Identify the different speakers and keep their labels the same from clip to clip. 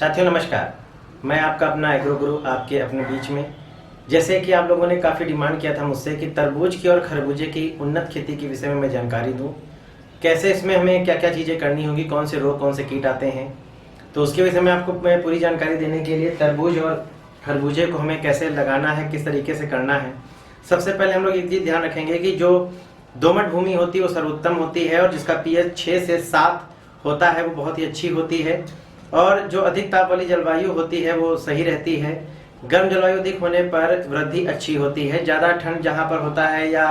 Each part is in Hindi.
Speaker 1: साथियों नमस्कार, मैं आपका अपना एग्रो गुरु आपके अपने बीच में। जैसे कि आप लोगों ने काफ़ी डिमांड किया था मुझसे कि तरबूज की और खरबूजे की उन्नत खेती के विषय में मैं जानकारी दूं, कैसे इसमें हमें क्या क्या चीज़ें करनी होगी, कौन से रोग कौन से कीट आते हैं। तो उसके विषय में आपको मैं पूरी जानकारी देने के लिए तरबूज और खरबूजे को हमें कैसे लगाना है, किस तरीके से करना है। सबसे पहले हम लोग एक चीज़ ध्यान रखेंगे कि जो दोमट भूमि होती है वो सर्वोत्तम होती है और जिसका pH 6 से 7 होता है वो बहुत ही अच्छी होती है। और जो अधिक ताप वाली जलवायु होती है वो सही रहती है। गर्म जलवायु अधिक होने पर वृद्धि अच्छी होती है। ज़्यादा ठंड जहाँ पर होता है या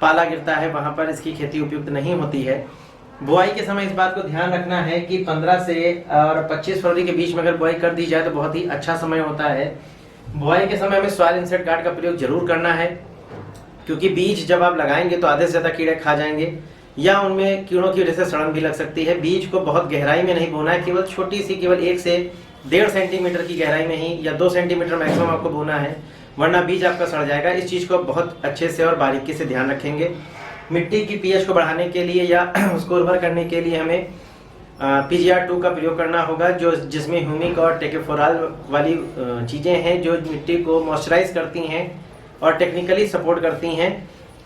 Speaker 1: पाला गिरता है वहाँ पर इसकी खेती उपयुक्त नहीं होती है। बुआई के समय इस बात को ध्यान रखना है कि 15 से और 25 फरवरी के बीच में अगर बुआई कर दी जाए तो बहुत ही अच्छा समय होता है। बुआई के समय हमें सॉइल इंसेक्ट गार्ड का प्रयोग जरूर करना है, क्योंकि बीज जब आप लगाएंगे तो आधे से ज़्यादा कीड़े खा जाएंगे या उनमें कीड़ों की वजह से सड़न भी लग सकती है। बीज को बहुत गहराई में नहीं बोना है, केवल छोटी सी, केवल 1 से 1.5 सेंटीमीटर की गहराई में ही या 2 सेंटीमीटर मैक्सिमम आपको बोना है, वरना बीज आपका सड़ जाएगा। इस चीज़ को बहुत अच्छे से और बारीकी से ध्यान रखेंगे। मिट्टी की पीएच को बढ़ाने के लिए या उसको उर्वर करने के लिए हमें PGR2 का प्रयोग करना होगा, जिसमें ह्यूमिक और टेकोफोराल वाली चीज़ें हैं जो मिट्टी को मॉइस्चराइज करती हैं और टेक्निकली सपोर्ट करती हैं।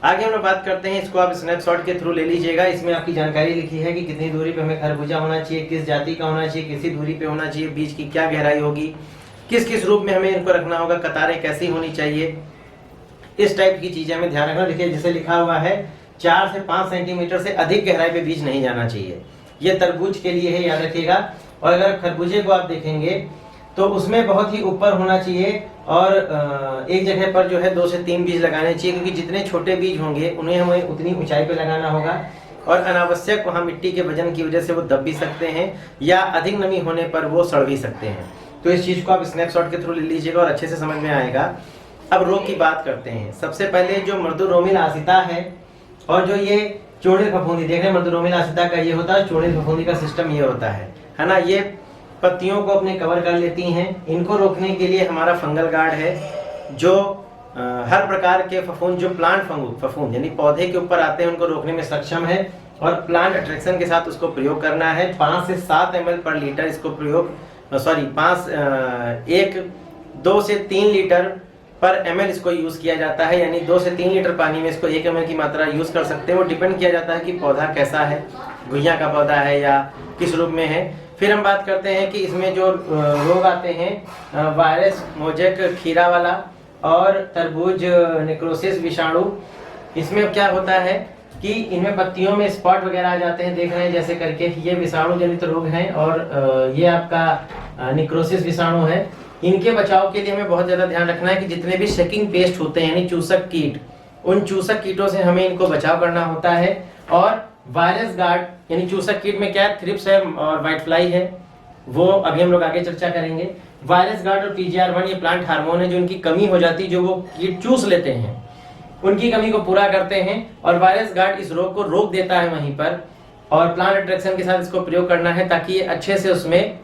Speaker 1: आगे हम लोग बात करते हैं, इसको आप स्नैपशॉट के थ्रू ले लीजिएगा। इसमें आपकी जानकारी लिखी है कि कितनी दूरी पे हमें खरबूजा होना चाहिए, किस जाति का होना चाहिए, किसी दूरी पे होना चाहिए, बीज की क्या गहराई होगी, किस किस रूप में हमें इनको रखना होगा, कतारें कैसी होनी चाहिए, इस टाइप की चीजें हमें ध्यान रखना। देखिए जैसे लिखा हुआ है 4 से 5 सेंटीमीटर से अधिक गहराई पे बीज नहीं जाना चाहिए। ये तरबूज के लिए है, याद रखिएगा। और अगर खरबूजे को आप देखेंगे तो उसमें बहुत ही ऊपर होना चाहिए और एक जगह पर जो है 2 से 3 बीज लगाने चाहिए, क्योंकि जितने छोटे बीज होंगे उन्हें हमें उतनी ऊंचाई पे लगाना होगा और अनावश्यक वहाँ मिट्टी के वजन की वजह से वो दब भी सकते हैं या अधिक नमी होने पर वो सड़ भी सकते हैं। तो इस चीज़ को आप स्नैपशॉट के थ्रू ले लीजिएगा और अच्छे से समझ में आएगा। अब रोग की बात करते हैं। सबसे पहले जो मर्दुरोमिल आसिता है और जो ये चूर्णित फफूंदी, देख रहे हैं मर्दुरोमिल आसिता का ये होता है, चूर्णित फफूंदी का सिस्टम ये होता है ना। ये पत्तियों को अपने कवर कर लेती हैं। इनको रोकने के लिए हमारा फंगल गार्ड है, जो हर प्रकार के फफूंद, जो प्लांट फफूंद यानी पौधे के ऊपर आते हैं, उनको रोकने में सक्षम है और प्लांट अट्रैक्शन के साथ उसको प्रयोग करना है। 5 से 7 ml पर लीटर इसको प्रयोग 2 से 3 लीटर पर ml इसको यूज किया जाता है, यानी 2 से 3 लीटर पानी में इसको 1 ml की मात्रा यूज कर सकते हैं। वो डिपेंड किया जाता है कि पौधा कैसा है, घुइयां का पौधा है या किस रूप में है। फिर हम बात करते हैं कि इसमें जो रोग आते हैं, वायरस, मोजेक खीरा वाला और तरबूज नेक्रोसिस विषाणु। इसमें क्या होता है कि इनमें पत्तियों में स्पॉट वगैरह आ जाते हैं, देख रहे हैं जैसे करके। ये विषाणु जनित रोग हैं और ये आपका निक्रोसिस विषाणु है। इनके बचाव के लिए हमें बहुत ज्यादा ध्यान रखना है कि जितने भी शेकिंग पेस्ट होते हैं यानी चूसक कीट, उन चूसक कीटों से हमें इनको बचाव करना होता है। और वायरस गार्ड यानी चूसक कीट में क्या है, थ्रिप्स है और व्हाइट फ्लाई है, वो अभी हम लोग आगे चर्चा करेंगे। वायरस गार्ड और PGR1 ये प्लांट हार्मोन है, जो उनकी कमी हो जाती है, जो वो कीट चूस लेते हैं, उनकी कमी को पूरा करते हैं। और वायरस गार्ड इस रोग को रोक देता है वहीं पर, और प्लांट अट्रैक्शन के साथ इसको प्रयोग करना है ताकि ये अच्छे से उसमें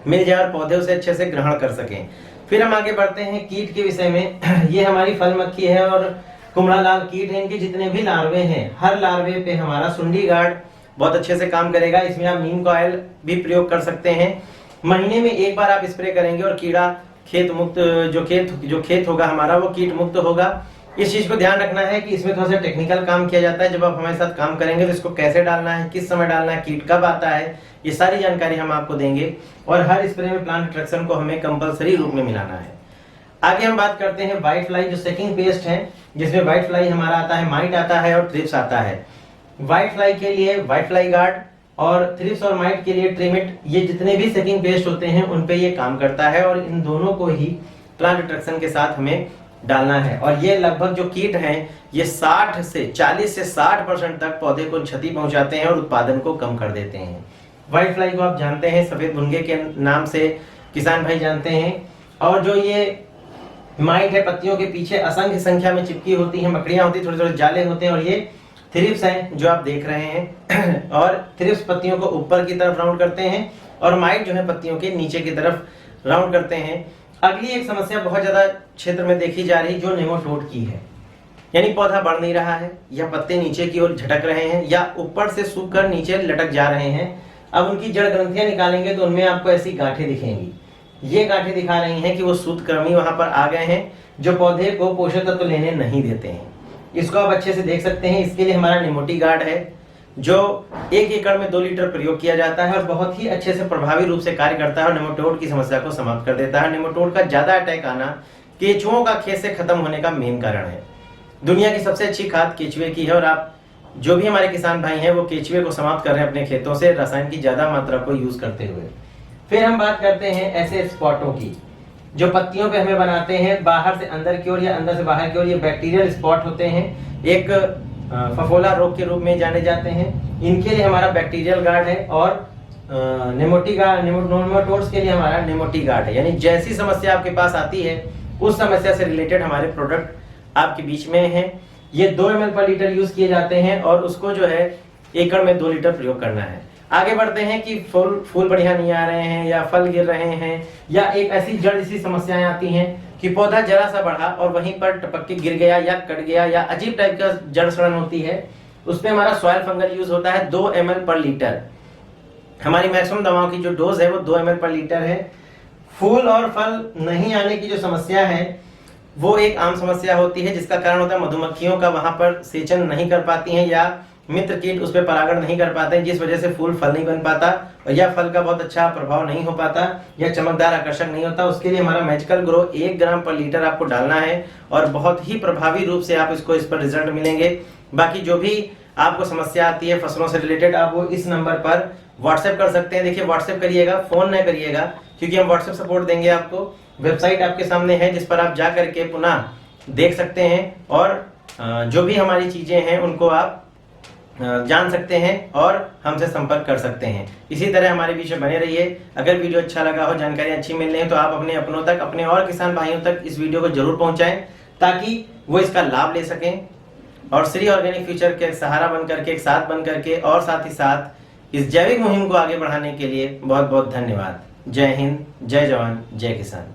Speaker 1: मिल जाए और पौधे उसे अच्छे से ग्रहण कर सकें। फिर हम आगे बढ़ते हैं कीट के विषय में। ये हमारी फल मक्खी है और कुमड़ा लाल कीट है। इनके जितने भी लार्वे हैं, हर लार्वे पे हमारा सुंडी गार्ड बहुत अच्छे से काम करेगा। इसमें आप नीम का ऑयल भी प्रयोग कर सकते हैं। महीने में 1 बार आप स्प्रे करेंगे और कीड़ा खेत मुक्त, जो खेत होगा हमारा वो कीट मुक्त होगा। इस चीज को ध्यान रखना है कि इसमें थोड़ा सा टेक्निकल काम किया जाता है। जब आप हमारे साथ काम करेंगे तो इसको कैसे डालना है, किस समय डालना है, कीट कब आता है, ये सारी जानकारी हम आपको देंगे। और हर स्प्रे में प्लांट अट्रैक्शन को हमें कंपलसरी रूप में मिलाना है। आगे हम बात करते हैं व्हाइट फ्लाई, जो सेकिंग पेस्ट है, जिसमें व्हाइट फ्लाई हमारा आता है, माइट आता है और थ्रिप्स आता है। व्हाइट फ्लाई के लिए व्हाइट फ्लाई गार्ड और थ्रिप्स और माइट के लिए ट्रिमिट, ये जितने भी सेकिंग पेस्ट होते हैं उन पे ये काम करता है और इन दोनों को ही प्लांट अट्रैक्शन के साथ हमें डालना है। और ये लगभग जो कीट हैं ये 40 से 60% तक पौधे को क्षति पहुंचाते हैं और उत्पादन को कम कर देते हैं। व्हाइट फ्लाई को आप जानते हैं, सफेद भुनगे के नाम से किसान भाई जानते हैं। और जो ये माइट है, पत्तियों के पीछे असंख्य संख्या में चिपकी होती है, मकड़ियां होती है, थोड़े थोड़े जाले होते हैं। और ये थ्रिप्स हैं जो आप देख रहे हैं और थ्रिप्स पत्तियों को ऊपर की तरफ राउंड करते हैं और माइट जो है पत्तियों के नीचे की तरफ राउंड करते हैं। अगली एक समस्या बहुत ज्यादा क्षेत्र में देखी जा रही, जो नेमाटोड की है, यानी पौधा बढ़ नहीं रहा है या पत्ते नीचे की ओर झटक रहे हैं या ऊपर से सूख कर नीचे लटक जा रहे हैं। अब उनकी जड़ ग्रंथियां निकालेंगे तो उनमें आपको ऐसी गांठें दिखेंगी। ये गांठें दिखा रही हैं कि वो सूत्रकृमि वहां पर आ गए हैं जो पौधे को पोषक तत्व लेने नहीं देते हैं। इसको आप अच्छे से देख सकते हैं। इसके लिए हमारा निमोटीगार्ड है जो 1 एकड़ में 2 लीटर प्रयोग किया जाता है और बहुत ही अच्छे से प्रभावी रूप से कार्य करता है और नेमाटोड की समस्या को समाप्त कर देता है। नेमाटोड का ज्यादा अटैक आना केंचुओं का खेत से खत्म होने का मेन कारण है। दुनिया की सबसे अच्छी खाद केचुए की है और आप जो भी हमारे किसान भाई हैं वो केचुए को समाप्त कर रहे हैं अपने खेतों से रसायन की ज्यादा मात्रा को यूज करते हुए। फिर हम बात करते हैं ऐसे स्पॉटों की जो पत्तियों पे हमें बनाते हैं बाहर से अंदर की ओर या अंदर से बाहर की ओर। ये बैक्टीरियल स्पॉट होते हैं, एक फफोला रोग के रूप में जाने जाते हैं। इनके लिए हमारा बैक्टीरियल गार्ड है और नेमाटोड्स के लिए हमारा नेमाटीगार्ड है। यानी जैसी समस्या आपके पास आती है उस समस्या से रिलेटेड हमारे प्रोडक्ट आपके बीच में हैं। ये 2 ml पर लीटर यूज किए जाते हैं और उसको जो है एकड़ में 2 लीटर प्रयोग करना है। आगे बढ़ते हैं कि फूल बढ़िया नहीं आ रहे हैं या फल गिर रहे हैं या एक ऐसी जड़ जैसी समस्याएं आती हैं कि पौधा जरा सा बढ़ा और वहीं पर टपक के गिर गया या कट गया या अजीब टाइप का जड़ सड़न होती है। उसमें हमारा सॉइल फंगल यूज होता है 2 ml पर लीटर। हमारी मैक्सिमम दवाओं की जो डोज है वो 2 ml पर लीटर है। फूल और फल नहीं आने की जो समस्या है वो एक आम समस्या होती है जिसका कारण होता है मधुमक्खियों का वहां पर सेचन नहीं कर पाती हैं या मित्र कीट उस पर परागण नहीं कर पाते हैं, जिस वजह से फूल फल नहीं बन पाता और या फल का बहुत अच्छा प्रभाव नहीं हो पाता या चमकदार आकर्षक नहीं होता। उसके लिए हमारा मैजिकल ग्रो 1 ग्राम पर लीटर आपको डालना है और बहुत ही प्रभावी रूप से आप इस पर रिजल्ट मिलेंगे। बाकी जो भी आपको समस्या आती है फसलों से रिलेटेड आप वो इस नंबर पर व्हाट्सएप कर सकते हैं। देखिए व्हाट्सएप करिएगा, फोन न करिएगा क्योंकि हम व्हाट्सएप सपोर्ट देंगे आपको। वेबसाइट आपके सामने है जिस पर आप जा करके पुनः देख सकते हैं और जो भी हमारी चीजें हैं उनको आप जान सकते हैं और हमसे संपर्क कर सकते हैं। इसी तरह हमारे बीच में बने रहिए। अगर वीडियो अच्छा लगा हो, जानकारी अच्छी मिल रही है तो आप अपने अपनों तक, अपने और किसान भाइयों तक इस वीडियो को जरूर पहुंचाएं ताकि वो इसका लाभ ले सकें और श्री ऑर्गेनिक फ्यूचर के सहारा बन करके, एक साथ बन करके और साथ ही साथ इस जैविक मुहिम को आगे बढ़ाने के लिए बहुत बहुत धन्यवाद। जय हिंद, जय जवान, जय किसान।